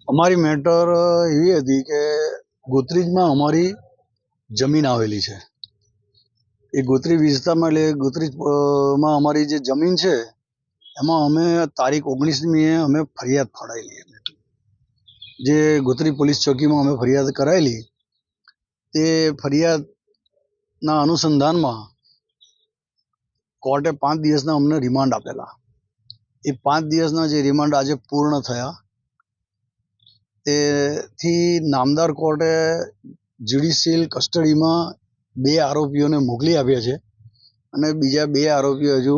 અમારી મેટર એવી હતી કે ગોત્રીજમાં અમારી જમીન આવેલી છે. એ ગોત્રી વિસ્તારમાં એટલે ગોત્રીજમાં અમારી જે જમીન છે એમાં અમે તારીખ 19મીએ અમે ફરિયાદ ફડાયેલી. જે ગોત્રી પોલીસ ચોકીમાં અમે ફરિયાદ કરાયેલી, તે ફરિયાદના અનુસંધાનમાં કોર્ટે 5 દિવસના અમને રિમાન્ડ આપેલા. એ 5 દિવસના જે રિમાન્ડ આજે પૂર્ણ થયા, તેથી નામદાર કોર્ટે જ્યુડિશિયલ કસ્ટડીમાં 2 આરોપીઓને મોકલી આપ્યા છે અને બીજા 2 આરોપીઓ હજુ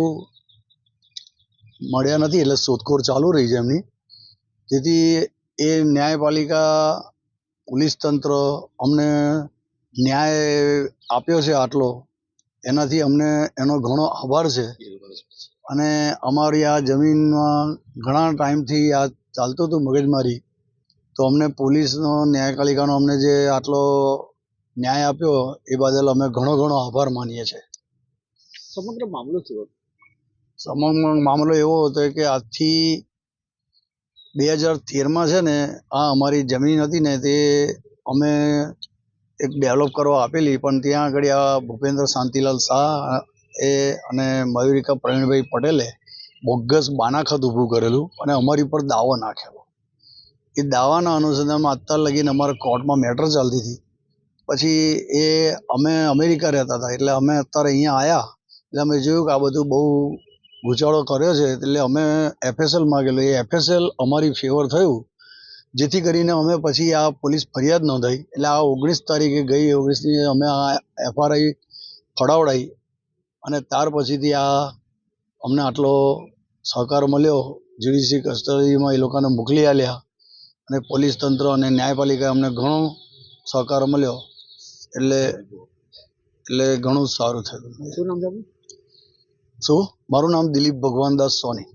મળ્યા નથી, એટલે શોધખોળ ચાલુ રહી છે એમની. જેથી એ ન્યાયપાલિકા પોલીસ તંત્ર અમને ન્યાય આપ્યો છે આટલો, એનાથી અમને એનો ઘણો આભાર છે. અને અમારી આ જમીનમાં ઘણા ટાઈમથી આ ચાલતું હતું મગજમારી, તો અમને પોલીસનો ન્યાયપાલિકાનો અમને જે આટલો ન્યાય આપ્યો એ બદલ અમે ઘણો આભાર માનીએ છીએ. સમગ્ર મામલો શું હતો? સમગ્ર મામલો એવો હતો કે આજથી 2013માં છે ને, આ અમારી જમીન હતી ને તે અમે એક ડેવલપ કરવા આપેલી, પણ ત્યાં આગળ આ ભૂપેન્દ્ર શાંતિલાલ શાહ અને મયુરિકા પ્રવીણભાઈ પટેલે બોગસ બાનાખત ઊભું કરેલું અને અમારી પર દાવો નાખેલો. એ દાવાના અનુસંધાનમાં અત્યાર લગીને અમારા કોર્ટમાં મેટર ચાલતી હતી. પછી એ અમે અમેરિકા રહેતા હતા, એટલે અમે અત્યારે અહીંયા આવ્યા, એટલે અમે જોયું કે આ બધું બહુ ગૂંચાળો કર્યો છે, એટલે અમે FSL માગેલું. એ FSL અમારી ફેવર થયું, જેથી કરીને અમે પછી આ પોલીસ ફરિયાદ નોંધાઈ. એટલે આ 19 તારીખે ગઈ 19ની અમે આ FRI ફડાવડાવી અને ત્યાર પછીથી આ અમને આટલો સહકાર મળ્યો. જ્યુડિશિયલ કસ્ટડીમાં એ લોકોને મોકલી આલ્યા અને પોલીસ તંત્ર અને ન્યાયપાલિકા અમને ઘણો સહકાર મળ્યો, એટલે ઘણું સારું થયું. શું નામ છે? શું? મારું નામ દિલીપ ભગવાનદાસ સોની.